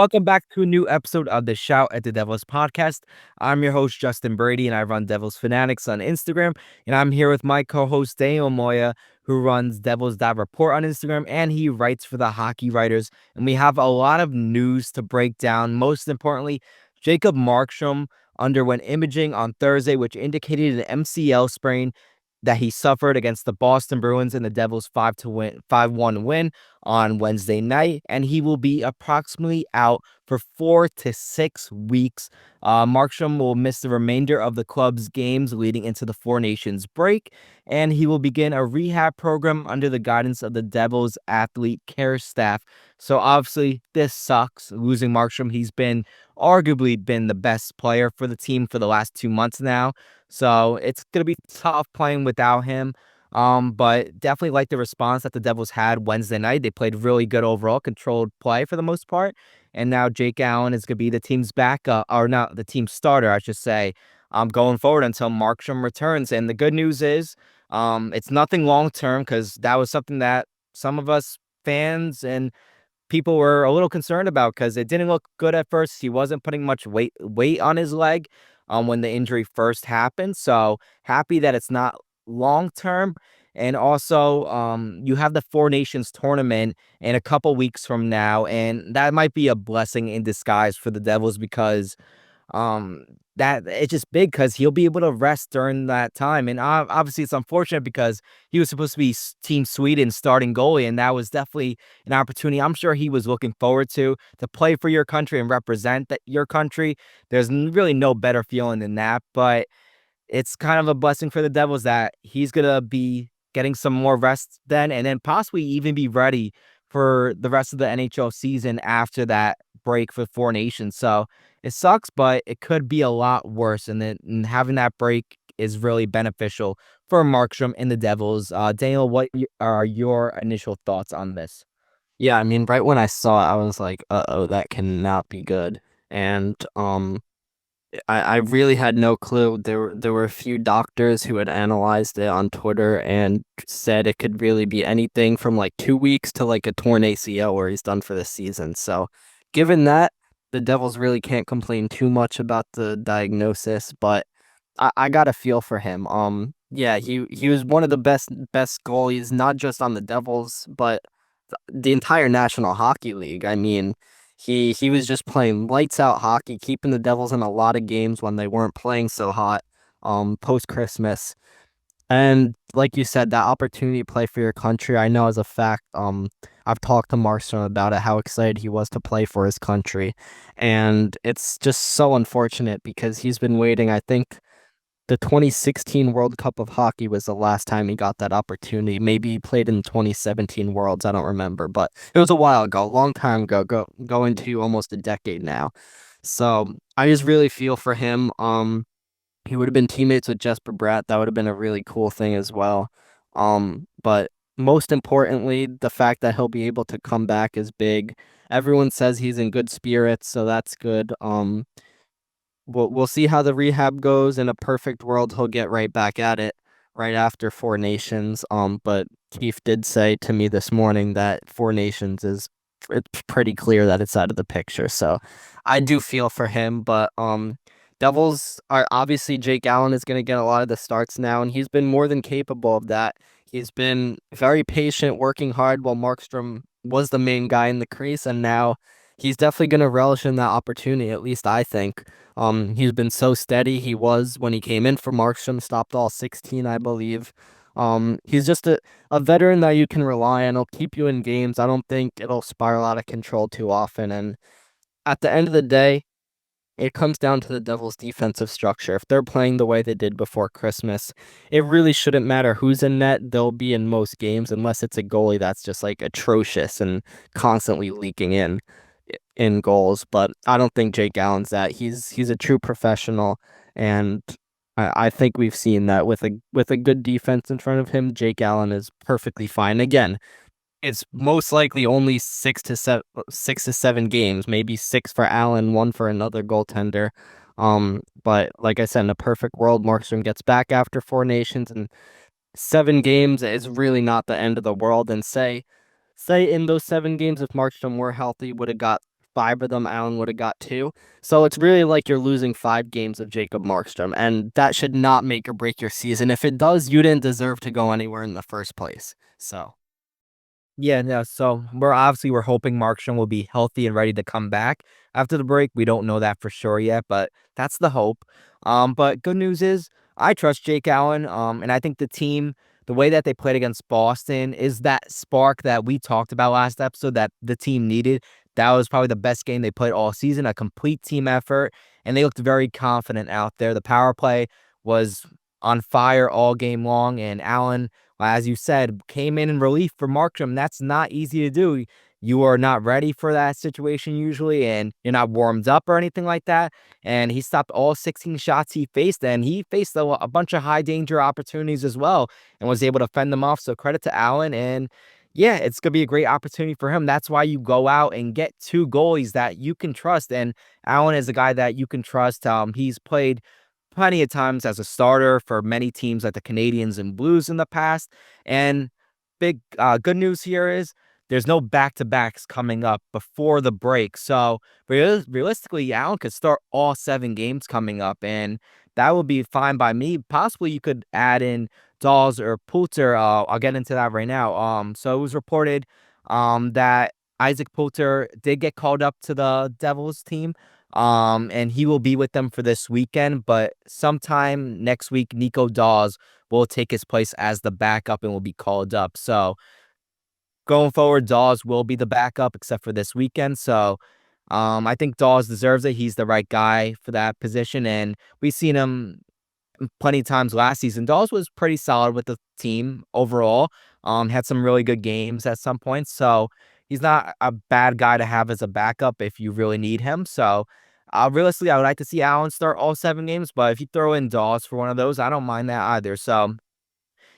Welcome back to a new episode of the Shout at the Devils podcast. I'm your host, Justin Brady, and I run Devils Fanatics on Instagram. And I'm here with my co host, Daniel Amoia, who runs devils.report on Instagram, and he writes for the Hockey Writers. And we have a lot of news to break down. Most importantly, Jacob Markstrom underwent imaging on Thursday, which indicated an MCL sprain that he suffered against the Boston Bruins in the Devils 5-1 win on Wednesday night, and he will be approximately out for 4 to 6 weeks. Markstrom will miss the remainder of the club's games leading into the Four Nations break, and he will begin a rehab program under the guidance of the Devils athlete care staff. So obviously, this sucks, losing Markstrom. He's arguably been the best player for the team for the last 2 months now. So it's going to be tough playing without him. But definitely like the response that the Devils had Wednesday night. They played really good overall, controlled play for the most part. And now Jake Allen is going to be the team's backup, or not the team's starter, I should say, going forward until Markstrom returns. And the good news is, it's nothing long term because that was something that some of us fans and people were a little concerned about because it didn't look good at first. He wasn't putting much weight on his leg when the injury first happened. So happy that it's not long term. And also, you have the Four Nations tournament in a couple weeks from now, and that might be a blessing in disguise for the Devils because that it's just big because he'll be able to rest during that time. And obviously, it's unfortunate because he was supposed to be Team Sweden starting goalie, and that was definitely an opportunity I'm sure he was looking forward to play for your country and represent your country. There's really no better feeling than that, but it's kind of a blessing for the Devils that he's gonna be getting some more rest then, and then possibly even be ready for the rest of the NHL season after that break for Four Nations. So it sucks, but it could be a lot worse, and having that break is really beneficial for Markstrom and the Devils. Daniel, what are your initial thoughts on this? Yeah, I mean, right when I saw it, I was like, "Uh-oh, that cannot be good." And I really had no clue. There were a few doctors who had analyzed it on Twitter and said it could really be anything from like 2 weeks to like a torn ACL where he's done for the season. So, given that, the Devils really can't complain too much about the diagnosis, but I got a feel for him. Yeah, he was one of the best goalies, not just on the Devils, but the entire National Hockey League. I mean, he was just playing lights out hockey, keeping the Devils in a lot of games when they weren't playing so hot, post Christmas. And like you said, that opportunity to play for your country, I know as a fact. I've talked to Markstrom about it, how excited he was to play for his country, and it's just so unfortunate because he's been waiting. I think the 2016 World Cup of Hockey was the last time he got that opportunity. Maybe he played in 2017 Worlds, I don't remember, but it was a while ago, a long time ago, going to almost a decade now. So I just really feel for him. He would have been teammates with Jesper Bratt. That would have been a really cool thing as well. But most importantly, the fact that he'll be able to come back is big. Everyone says he's in good spirits, so that's good. We'll see how the rehab goes. In a perfect world, he'll get right back at it right after Four Nations. But Keith did say to me this morning that Four Nations is it's pretty clear that it's out of the picture. So I do feel for him, but Devils are obviously Jake Allen is going to get a lot of the starts now, and he's been more than capable of that. He's been very patient, working hard while Markstrom was the main guy in the crease, and now he's definitely going to relish in that opportunity. At least I think. He's been so steady. He was when he came in for Markstrom, stopped all 16, I believe. He's just a veteran that you can rely on. He'll keep you in games. I don't think it'll spiral out of control too often. And at the end of the day, it comes down to the Devils' defensive structure. If they're playing the way they did before Christmas, it really shouldn't matter who's in net. They'll be in most games unless it's a goalie that's just like atrocious and constantly leaking in goals. But I don't think Jake Allen's that. He's a true professional, and I think we've seen that with a good defense in front of him, Jake Allen is perfectly fine. Again, it's most likely only 6 to 7 games, maybe six for Allen, one for another goaltender. But like I said, in a perfect world, Markstrom gets back after Four Nations, and 7 games is really not the end of the world. And say in those 7 games, if Markstrom were healthy, would have got 5 of them, Allen would have got 2. So it's really like you're losing 5 games of Jacob Markstrom, and that should not make or break your season. If it does, you didn't deserve to go anywhere in the first place. So. Yeah, no, so we're hoping Markstrom will be healthy and ready to come back after the break. We don't know that for sure yet, but that's the hope. But good news is I trust Jake Allen. And I think the team, the way that they played against Boston is that spark that we talked about last episode that the team needed. That was probably the best game they played all season, a complete team effort, and they looked very confident out there. The power play was on fire all game long, and Allen, as you said, came in relief for Markstrom. That's not easy to do. You are not ready for that situation usually, and you're not warmed up or anything like that. And he stopped all 16 shots he faced, and he faced a bunch of high danger opportunities as well and was able to fend them off. So credit to Allen. And yeah, it's going to be a great opportunity for him. That's why you go out and get 2 goalies that you can trust. And Allen is a guy that you can trust. He's played plenty of times as a starter for many teams like the Canadians and Blues in the past. And big good news here is there's no back-to-backs coming up before the break. So realistically, Allen could start all 7 games coming up, and that would be fine by me. Possibly you could add in Dawes or Poulter. I'll get into that right now. So it was reported that Isaac Poulter did get called up to the Devils team. And he will be with them for this weekend, but sometime next week, Nico Dawes will take his place as the backup and will be called up. So going forward, Dawes will be the backup except for this weekend. So I think Dawes deserves it. He's the right guy for that position, and we've seen him plenty of times last season. Dawes was pretty solid with the team overall. Had some really good games at some points. So he's not a bad guy to have as a backup if you really need him. So realistically, I would like to see Allen start all 7 games, but if you throw in Dawes for one of those, I don't mind that either. So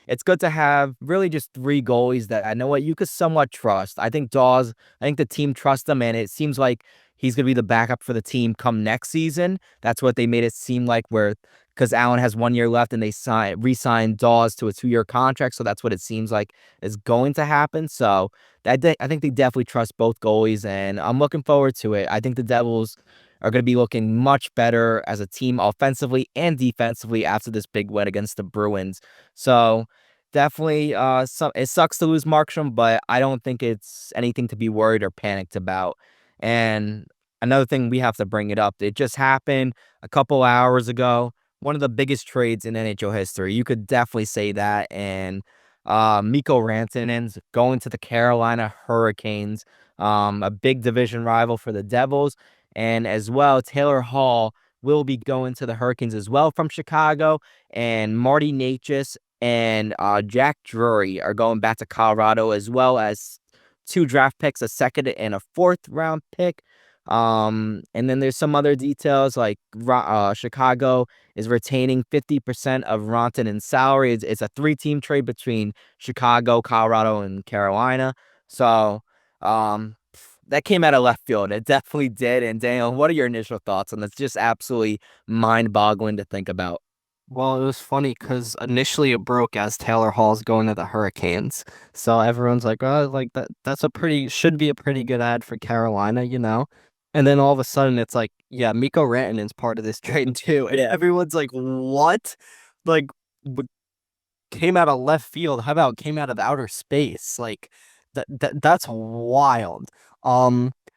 it's good to have really just 3 goalies that I know what you could somewhat trust. I think the team trusts him, and it seems like he's going to be the backup for the team come next season. That's what they made it seem like, where because Allen has 1 year left and they re-signed Dawes to a 2-year contract. So that's what it seems like is going to happen. So I think they definitely trust both goalies, and I'm looking forward to it. I think the Devils are going to be looking much better as a team offensively and defensively after this big win against the Bruins. So definitely, it sucks to lose Markstrom, but I don't think it's anything to be worried or panicked about. And another thing we have to bring it up, it just happened a couple hours ago. One of the biggest trades in NHL history. You could definitely say that. And Mikko Rantanen's going to the Carolina Hurricanes, a big division rival for the Devils. And as well, Taylor Hall will be going to the Hurricanes as well from Chicago. And Marty Necas and Jack Drury are going back to Colorado, as well as 2 draft picks, a second and a 4th-round pick. And then there's some other details like Chicago is retaining 50% of Rantanen's salary. It's a 3-team trade between Chicago, Colorado, and Carolina. So that came out of left field. It definitely did. And Daniel, what are your initial thoughts on this? Just absolutely mind-boggling to think about. Well, it was funny because initially it broke as Taylor Hall's going to the Hurricanes. So everyone's like, oh, like that's should be a pretty good ad for Carolina, you know? And then all of a sudden it's like, yeah, Mikko Rantanen's part of this trade too. And everyone's like, what? Like, came out of left field. How about came out of outer space? Like that's wild.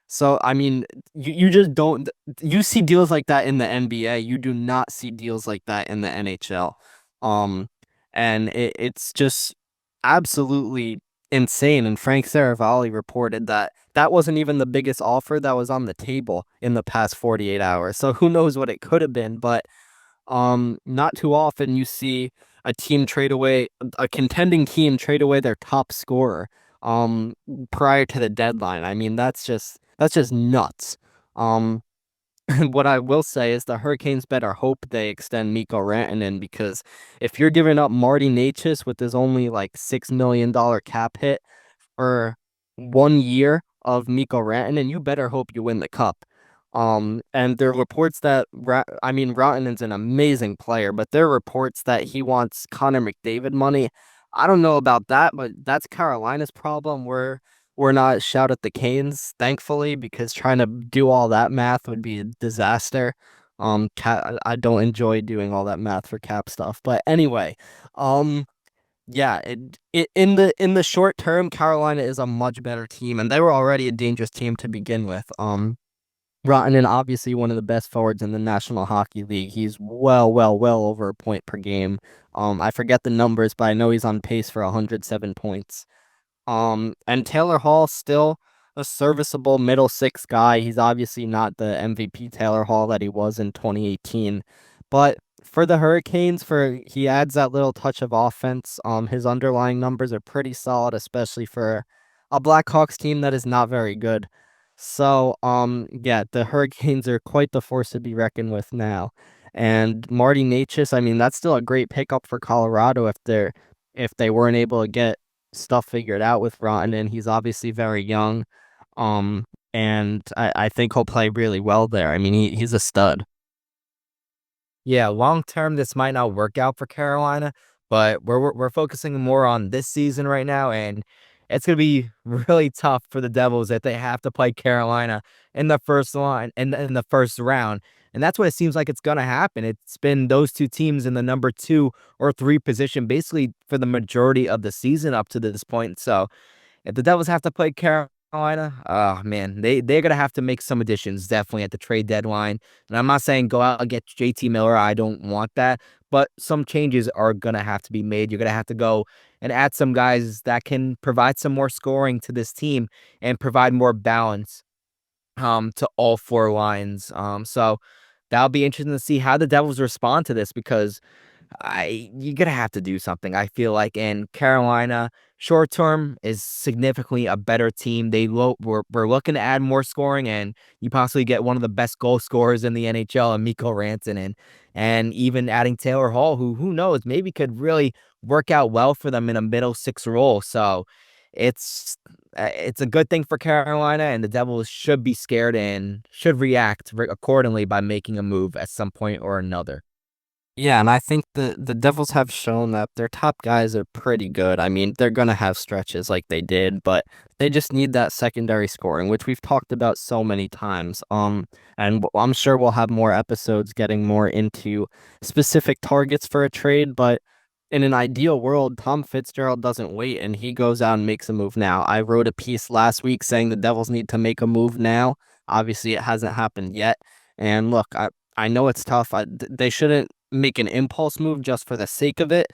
So I mean, you just don't you see deals like that in the NBA. You do not see deals like that in the NHL. Um, and it's just absolutely insane. And Frank Saravalli reported that that wasn't even the biggest offer that was on the table in the past 48 hours. So who knows what it could have been, but not too often you see a contending team trade away their top scorer prior to the deadline. I mean, that's just nuts. Um what I will say is the Hurricanes better hope they extend Mikko Rantanen, because if you're giving up Marty Necas with his only like $6 million cap hit for 1 year of Mikko Rantanen, you better hope you win the cup. And there are reports that Rantanen's an amazing player, but there are reports that he wants Connor McDavid money. I don't know about that, but that's Carolina's problem. we're not shout at the Canes, thankfully, because trying to do all that math would be a disaster. I don't enjoy doing all that math for cap stuff, but anyway, um, yeah, in the short term, Carolina is a much better team, and they were already a dangerous team to begin with. Rantanen, obviously one of the best forwards in the National Hockey League. He's well over a point per game. I forget the numbers, but I know he's on pace for 107 points. And Taylor Hall still a serviceable middle six guy. He's obviously not the MVP Taylor Hall that he was in 2018, but for the Hurricanes, for he adds that little touch of offense. His underlying numbers are pretty solid, especially for a Blackhawks team that is not very good. So, yeah, the Hurricanes are quite the force to be reckoned with now. And Marty Necas, I mean, that's still a great pickup for Colorado if they weren't able to get stuff figured out with Rantanen. He's obviously very young. Um, and I think he'll play really well there. I mean, he's a stud. Yeah, long term, this might not work out for Carolina, but we're focusing more on this season right now, and it's gonna be really tough for the Devils if they have to play Carolina in the first line in the first round, and that's what it seems like it's gonna happen. It's been those two teams in the number 2 or 3 position basically for the majority of the season up to this point. So if the Devils have to play Carolina, oh man, they're gonna have to make some additions definitely at the trade deadline. And I'm not saying go out and get JT Miller. I don't want that, but some changes are gonna have to be made. You're gonna have to go and add some guys that can provide some more scoring to this team and provide more balance to all 4 lines. So that'll be interesting to see how the Devils respond to this because you're gonna have to do something. I feel like in Carolina, short term is significantly a better team. We're looking to add more scoring, and you possibly get one of the best goal scorers in the NHL, and Mikko Rantanen, and even adding Taylor Hall, who knows, maybe could really work out well for them in a middle six role. So it's it's a good thing for Carolina, and the Devils should be scared and should react accordingly by making a move at some point or another. Yeah, and I think the Devils have shown that their top guys are pretty good. I mean, they're gonna have stretches like they did, but they just need that secondary scoring, which we've talked about so many times. I'm sure we'll have more episodes getting more into specific targets for a trade, but in an ideal world, Tom Fitzgerald doesn't wait and he goes out and makes a move now. I wrote a piece last week saying the Devils need to make a move now. Obviously, it hasn't happened yet. And look, I know it's tough. They shouldn't make an impulse move just for the sake of it,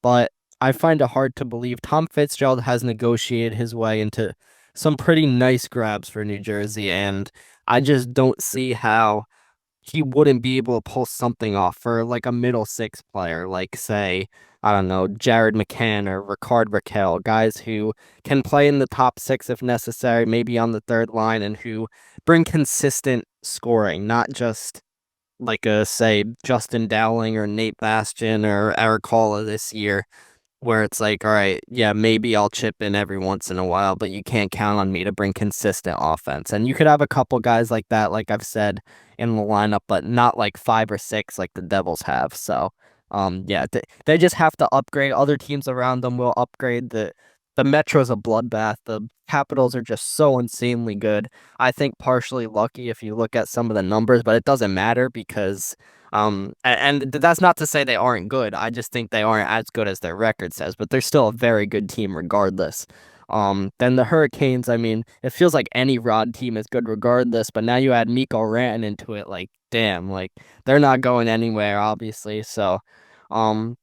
but I find it hard to believe Tom Fitzgerald has negotiated his way into some pretty nice grabs for New Jersey, and I just don't see how he wouldn't be able to pull something off for like a middle six player, like say, I don't know, Jared McCann or Ricard Raquel, guys who can play in the top six if necessary, maybe on the third line, and who bring consistent scoring, not just like a say Justin Dowling or Nate Bastion or Eric Holla this year, where it's like, all right, yeah, maybe I'll chip in every once in a while, but you can't count on me to bring consistent offense. And you could have a couple guys like that, like I've said, in the lineup, but not like 5 or 6 like the Devils have. So, yeah, they just have to upgrade. Other teams around them will upgrade. The Metro's a bloodbath. The Capitals are just so insanely good. I think partially lucky if you look at some of the numbers, but it doesn't matter because and that's not to say they aren't good. I just think they aren't as good as their record says, but they're still a very good team regardless. Then the Hurricanes, I mean, it feels like any Rod team is good regardless, but now you add Mikko Rantanen into it, like, damn, like they're not going anywhere, obviously. So, um,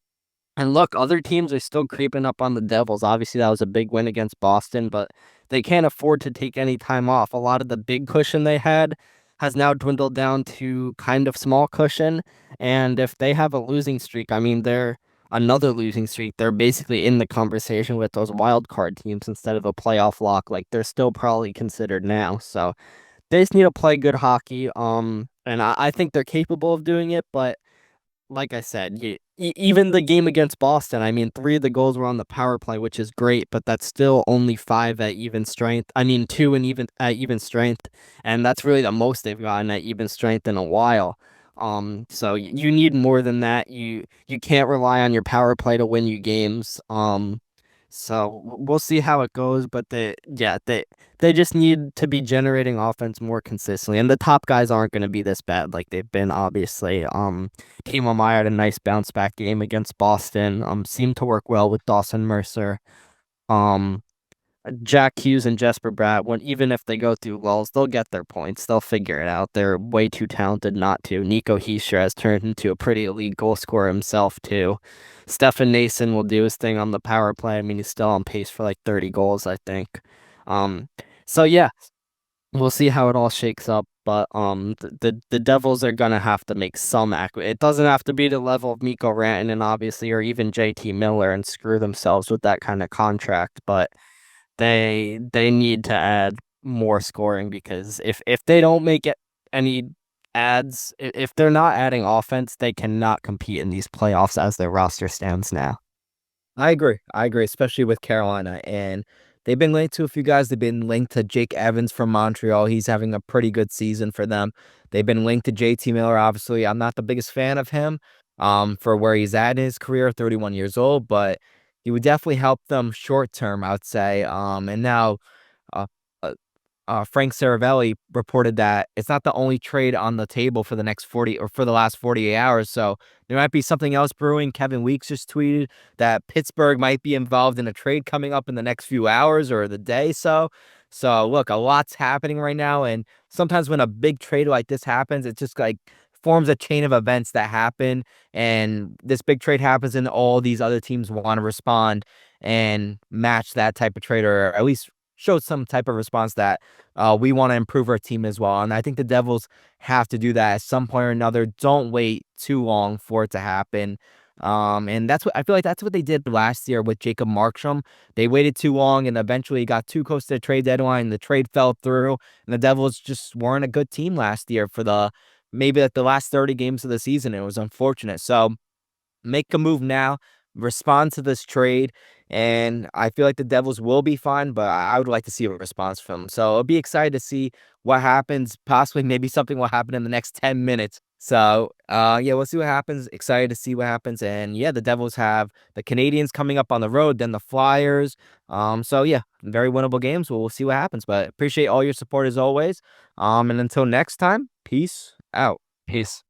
and look, other teams are still creeping up on the Devils. Obviously, that was a big win against Boston, but they can't afford to take any time off. A lot of the big cushion they had has now dwindled down to kind of small cushion. And if they have a losing streak, I mean, they're another losing streak. They're basically in the conversation with those wild card teams instead of a playoff lock, like they're still probably considered now. So they just need to play good hockey. And I think they're capable of doing it, but like I said, even the game against Boston, I mean, 3 of the goals were on the power play, which is great, but that's still only 5 at even strength. I mean, 2 and even at even strength, and that's really the most they've gotten at even strength in a while. So you need more than that. You can't rely on your power play to win you games. So we'll see how it goes, but they just need to be generating offense more consistently, and the top guys aren't going to be this bad like they've been. Obviously, Timo Meyer had a nice bounce back game against Boston. Seemed to work well with Dawson Mercer. Um, Jack Hughes and Jesper Bratt, when even if they go through lulls, they'll get their points. They'll figure it out. They're way too talented not to. Nico Hischier has turned into a pretty elite goal scorer himself too. Stefan Nason will do his thing on the power play. I mean, he's still on pace for like 30 goals, I think. Um, so yeah, we'll see how it all shakes up. But the Devils are gonna have to make some It doesn't have to be the level of Mikko Rantanen, obviously, or even JT Miller and screw themselves with that kind of contract, but they need to add more scoring because if they don't make it any if they're not adding offense, they cannot compete in these playoffs as their roster stands now. I agree. I agree, especially with Carolina. And they've been linked to a few guys. They've been linked to Jake Evans from Montreal. He's having a pretty good season for them. They've been linked to JT Miller. Obviously, I'm not the biggest fan of him for where he's at in his career, 31 years old, but he would definitely help them short term, I would say. And now uh, uh, Frank Saravelli reported that it's not the only trade on the table for the next 40 or for the last 48 hours. So there might be something else brewing. Kevin Weeks just tweeted that Pittsburgh might be involved in a trade coming up in the next few hours or the day. So look, a lot's happening right now. And sometimes when a big trade like this happens, it just like forms a chain of events that happen. And this big trade happens, and all these other teams want to respond and match that type of trade, or at least show some type of response that we want to improve our team as well. And I think the Devils have to do that at some point or another. Don't wait too long for it to happen. And that's what I feel like that's what they did last year with Jacob Markstrom. They waited too long and eventually got too close to the trade deadline. The trade fell through, and the Devils just weren't a good team last year for the maybe like the last 30 games of the season. It was unfortunate. So make a move now, respond to this trade, and I feel like the Devils will be fine, but I would like to see a response from them. So I'll be excited to see what happens. Possibly maybe something will happen in the next 10 minutes. So yeah, we'll see what happens. Excited to see what happens. And yeah, the Devils have the Canadians coming up on the road, then the Flyers. So yeah, very winnable games. We'll see what happens. But appreciate all your support as always. And until next time, peace out. Peace.